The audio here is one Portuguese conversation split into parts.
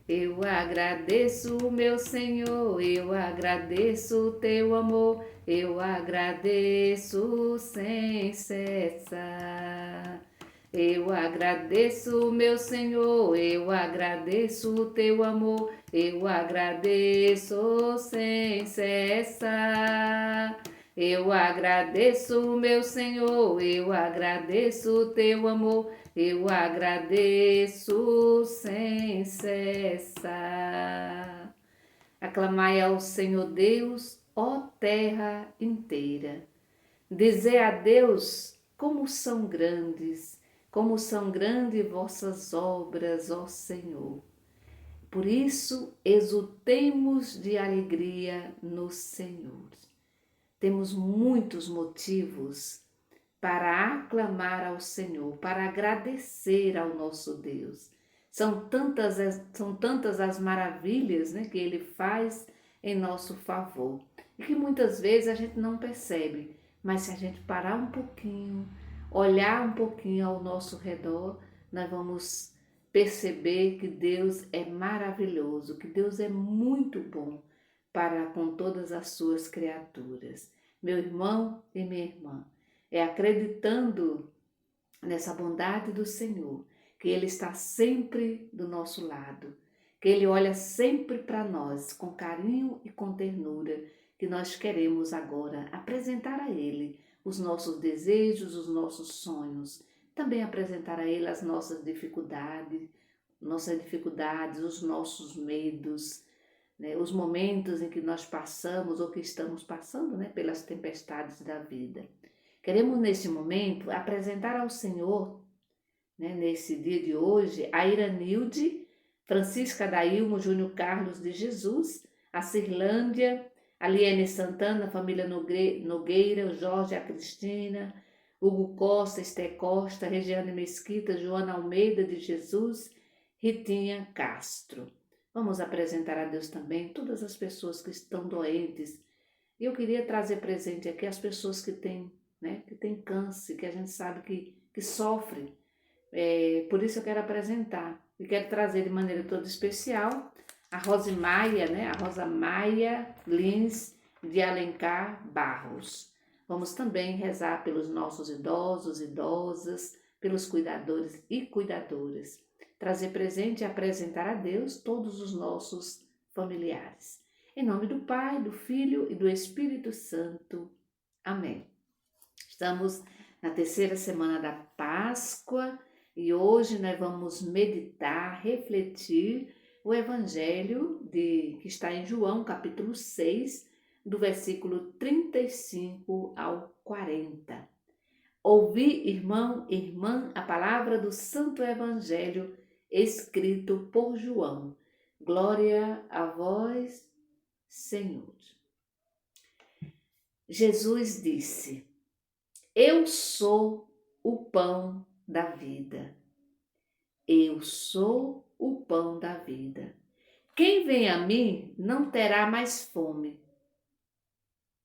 Eu agradeço, meu Senhor, eu agradeço o teu amor, eu agradeço sem cessar. Eu agradeço, meu Senhor, eu agradeço o teu amor, eu agradeço sem cessar. Eu agradeço, meu Senhor, eu agradeço o teu amor, eu agradeço sem cessar. Aclamai ao Senhor Deus, ó terra inteira. Dizer a Deus como são grandes vossas obras, ó Senhor. Por isso, exultemos de alegria no Senhor. Temos muitos motivos para aclamar ao Senhor, para agradecer ao nosso Deus. São tantas as maravilhas, né, que Ele faz em nosso favor e que muitas vezes a gente não percebe, mas se a gente parar um pouquinho, olhar um pouquinho ao nosso redor, nós vamos perceber que Deus é maravilhoso, que Deus é muito bom para com todas as suas criaturas. Meu irmão e minha irmã, é acreditando nessa bondade do Senhor, que Ele está sempre do nosso lado, que Ele olha sempre para nós com carinho e com ternura, que nós queremos agora apresentar a Ele os nossos desejos, os nossos sonhos, também apresentar a Ele as nossas dificuldades, os nossos medos, né, os momentos em que nós passamos ou que estamos passando, né, pelas tempestades da vida. Queremos, neste momento, apresentar ao Senhor, né, nesse dia de hoje, a Iranilde, Francisca Dailmo, Júnior Carlos de Jesus, a Cirlândia, a Liene Santana, a família Nogueira, o Jorge, a Cristina, Hugo Costa, Esté Costa, Regiane Mesquita, Joana Almeida de Jesus, Ritinha Castro. Vamos apresentar a Deus também todas as pessoas que estão doentes. E eu queria trazer presente aqui as pessoas que têm, né, que têm câncer, que a gente sabe que sofre. Por isso eu quero apresentar e quero trazer de maneira toda especial a Rosemaia, né, a Rosa Maia Lins de Alencar Barros. Vamos também rezar pelos nossos idosos, idosas, pelos cuidadores e cuidadoras. Trazer presente e apresentar a Deus todos os nossos familiares. Em nome do Pai, do Filho e do Espírito Santo. Amém. Estamos na terceira semana da Páscoa e hoje nós vamos meditar, refletir o Evangelho que está em João, capítulo 6, do versículo 35 ao 40. Ouvi, irmão e irmã, a palavra do Santo Evangelho escrito por João. Glória a vós, Senhor. Jesus disse: Eu sou o pão da vida. Eu sou o pão da vida. Quem vem a mim não terá mais fome.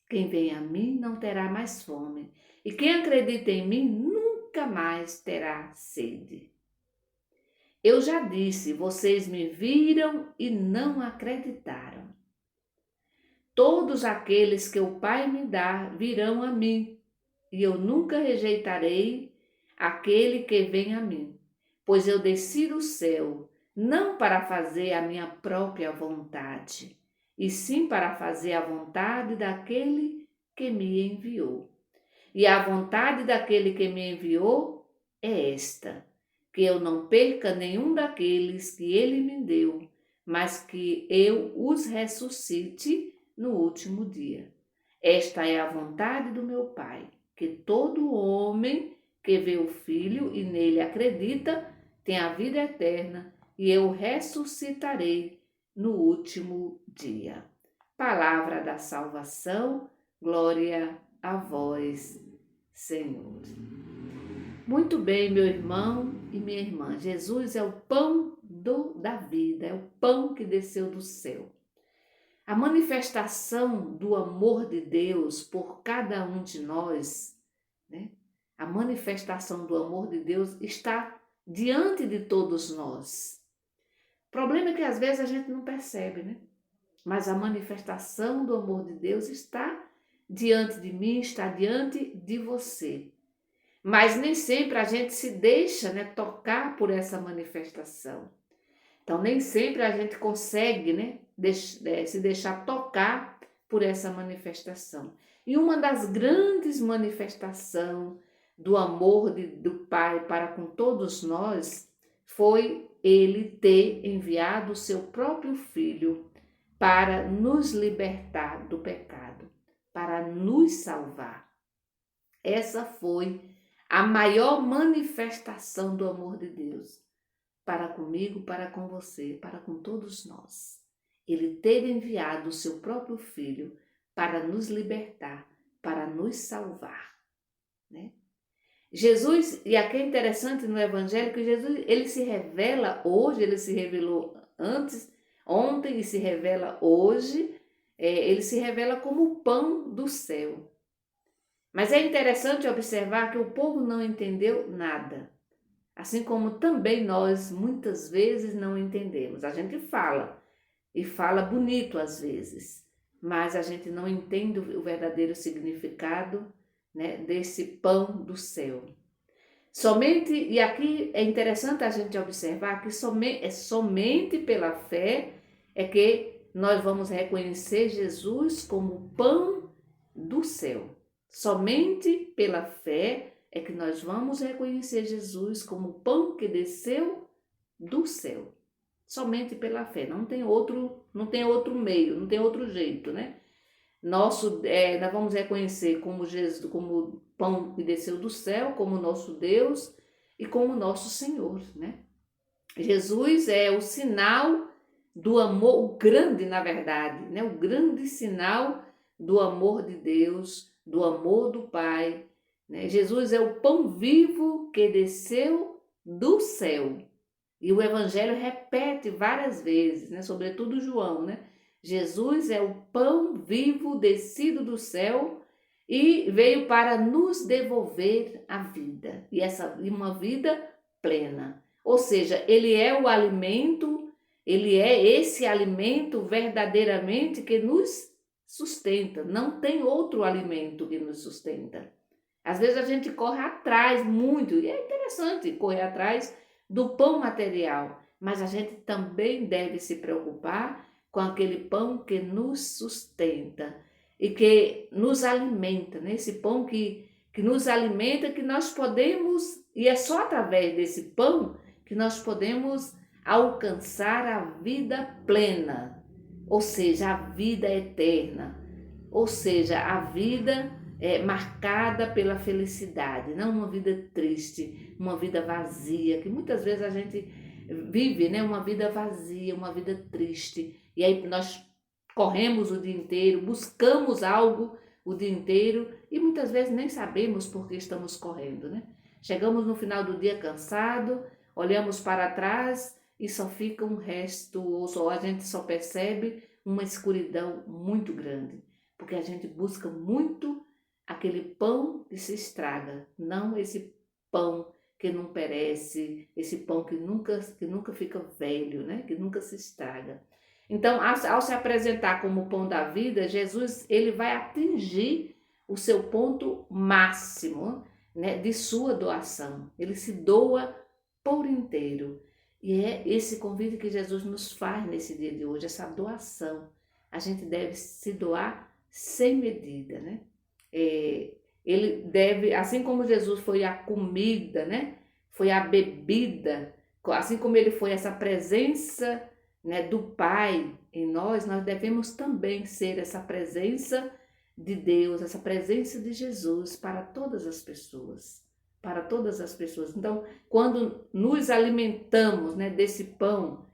Quem vem a mim não terá mais fome. E quem acredita em mim nunca mais terá sede. Eu já disse, vocês me viram e não acreditaram. Todos aqueles que o Pai me dá virão a mim, e eu nunca rejeitarei aquele que vem a mim, pois eu desci do céu, não para fazer a minha própria vontade, e sim para fazer a vontade daquele que me enviou. E a vontade daquele que me enviou é esta: que eu não perca nenhum daqueles que ele me deu, mas que eu os ressuscite no último dia. Esta é a vontade do meu Pai, que todo homem que vê o Filho e nele acredita tem a vida eterna, e eu ressuscitarei no último dia. Palavra da salvação, glória a vós, Senhor. Muito bem, meu irmão e minha irmã, Jesus é o pão da vida, é o pão que desceu do céu. A manifestação do amor de Deus por cada um de nós, né? A manifestação do amor de Deus está diante de todos nós. problema é que às vezes a gente não percebe, né? Mas a manifestação do amor de Deus está diante de mim, está diante de você. Mas nem sempre a gente se deixa, né, tocar por essa manifestação. Então, nem sempre a gente consegue, né, se deixar tocar por essa manifestação. E uma das grandes manifestações do amor do Pai para com todos nós foi ele ter enviado o seu próprio Filho para nos libertar do pecado, para nos salvar. Essa foi a maior manifestação do amor de Deus para comigo, para com você, para com todos nós. Ele ter enviado o seu próprio Filho para nos libertar, para nos salvar, né? Jesus, e aqui é interessante no Evangelho que Jesus, ele se revela hoje, ele se revelou ontem e se revela hoje, ele se revela como o pão do céu. Mas é interessante observar que o povo não entendeu nada. Assim como também nós muitas vezes não entendemos. A gente fala, e fala bonito às vezes, mas a gente não entende o verdadeiro significado, né, desse pão do céu. Somente, e aqui é interessante a gente observar que somente pela fé é que nós vamos reconhecer Jesus como pão do céu. Somente pela fé é que nós vamos reconhecer Jesus como o pão que desceu do céu. Somente pela fé, não tem outro meio, não tem outro jeito, né? Nós vamos reconhecer como Jesus, como o pão que desceu do céu, como nosso Deus e como nosso Senhor, né? Jesus é o sinal do amor, o grande, na verdade, né? O grande sinal do amor de Deus, do amor do Pai, né? Jesus é o pão vivo que desceu do céu. E o Evangelho repete várias vezes, né? Sobretudo João, né? Jesus é o pão vivo descido do céu e veio para nos devolver a vida, e uma vida plena. Ou seja, ele é o alimento, ele é esse alimento verdadeiramente que nos sustenta. Não tem outro alimento que nos sustenta. Às vezes a gente corre atrás muito, e é interessante correr atrás do pão material, mas a gente também deve se preocupar com aquele pão que nos sustenta e que nos alimenta, né? Esse pão que nos alimenta, que nós podemos, e é só através desse pão que nós podemos alcançar a vida plena, ou seja, a vida eterna, ou seja, a vida marcada pela felicidade, não uma vida triste, uma vida vazia, que muitas vezes a gente vive, né, uma vida vazia, uma vida triste, e aí nós corremos o dia inteiro, buscamos algo o dia inteiro e muitas vezes nem sabemos por que estamos correndo, né? Chegamos no final do dia cansado, olhamos para trás e só fica um resto, ou a gente só percebe uma escuridão muito grande, porque a gente busca muito aquele pão que se estraga, não esse pão que não perece, esse pão que nunca fica velho, né? Que nunca se estraga. Então, ao se apresentar como o pão da vida, Jesus ele vai atingir o seu ponto máximo, né, de sua doação. Ele se doa por inteiro. E é esse convite que Jesus nos faz nesse dia de hoje, essa doação. A gente deve se doar sem medida, né? Ele deve, assim como Jesus foi a comida, né? Foi a bebida, assim como ele foi essa presença, né, do Pai em nós, nós devemos também ser essa presença de Deus, essa presença de Jesus para todas as pessoas, para todas as pessoas. Então, quando nos alimentamos, né, desse pão,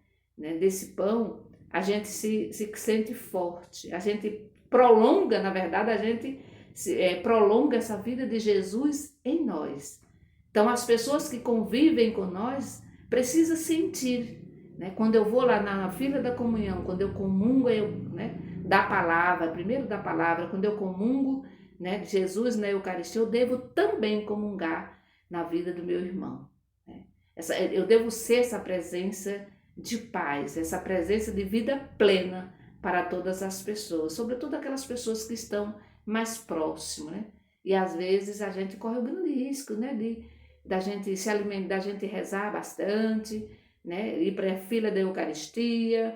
a gente se sente forte, a gente prolonga, na verdade, a gente prolonga essa vida de Jesus em nós. Então, as pessoas que convivem com nós precisam sentir, né? Quando eu vou lá na fila da comunhão, quando eu comungo, né, da palavra, primeiro da palavra, quando eu comungo, né, de Jesus na Eucaristia, eu devo também comungar na vida do meu irmão, né? Eu devo ser essa presença de paz, essa presença de vida plena para todas as pessoas, sobretudo aquelas pessoas que estão mais próximas, né? E às vezes a gente corre o grande risco, né, da gente se alimentar, da gente rezar bastante, né, ir para a fila da Eucaristia,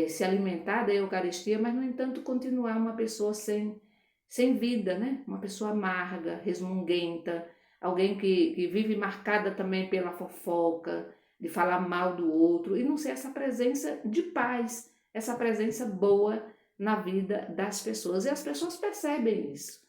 se alimentar da Eucaristia, mas no entanto continuar uma pessoa sem vida, né? Uma pessoa amarga, resmunguenta, alguém que vive marcada também pela fofoca, de falar mal do outro, e não ser essa presença de paz, essa presença boa na vida das pessoas. E as pessoas percebem isso,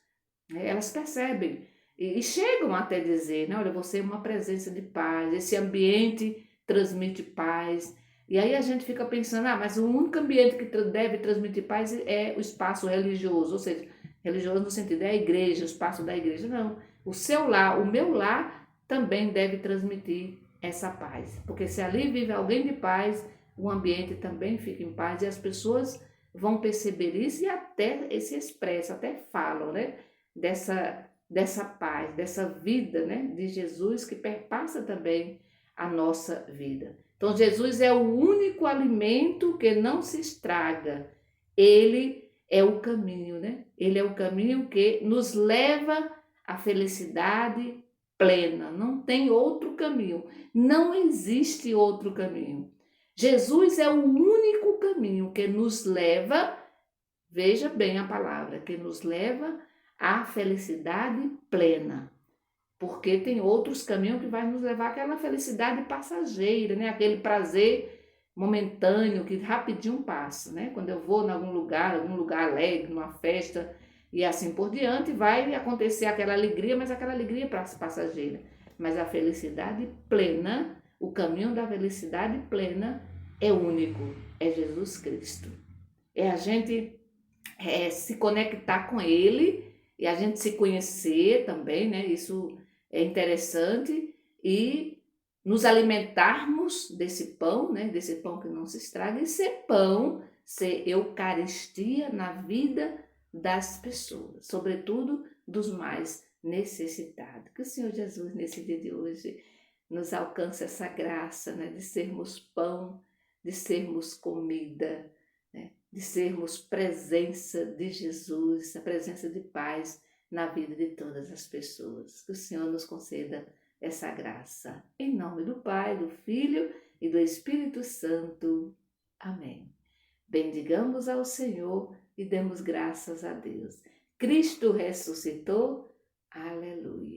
né? Elas percebem e chegam até dizer, né? Olha, você é uma presença de paz, esse ambiente transmite paz. E aí a gente fica pensando, mas o único ambiente que deve transmitir paz é o espaço religioso, ou seja, religioso no sentido é a igreja, o espaço da igreja. Não, o seu lar, o meu lar também deve transmitir essa paz, porque se ali vive alguém de paz, o ambiente também fica em paz e as pessoas vão perceber isso e até se expressam, até falam, né? Dessa paz, dessa vida, né, de Jesus que perpassa também a nossa vida. Então Jesus é o único alimento que não se estraga. Ele é o caminho, né? Ele é o caminho que nos leva à felicidade plena. Não tem outro caminho. Não existe outro caminho. Jesus é o único caminho que nos leva, veja bem a palavra, que nos leva à felicidade plena. Porque tem outros caminhos que vai nos levar àquela felicidade passageira, né? Aquele prazer momentâneo que rapidinho passa, né? Quando eu vou em algum lugar alegre, numa festa e assim por diante, vai acontecer aquela alegria, mas aquela alegria passageira. Mas a felicidade plena, o caminho da felicidade plena é único, é Jesus Cristo. É a gente se conectar com Ele e a gente se conhecer também, né? Isso é interessante e nos alimentarmos desse pão, né? Desse pão que não se estraga e ser pão, ser Eucaristia na vida das pessoas, sobretudo dos mais necessitados. Que o Senhor Jesus, nesse dia de hoje, nos alcance essa graça, né? De sermos pão, de sermos comida, né? De sermos presença de Jesus, a presença de paz na vida de todas as pessoas. Que o Senhor nos conceda essa graça. Em nome do Pai, do Filho e do Espírito Santo. Amém. Bendigamos ao Senhor e demos graças a Deus. Cristo ressuscitou. Aleluia.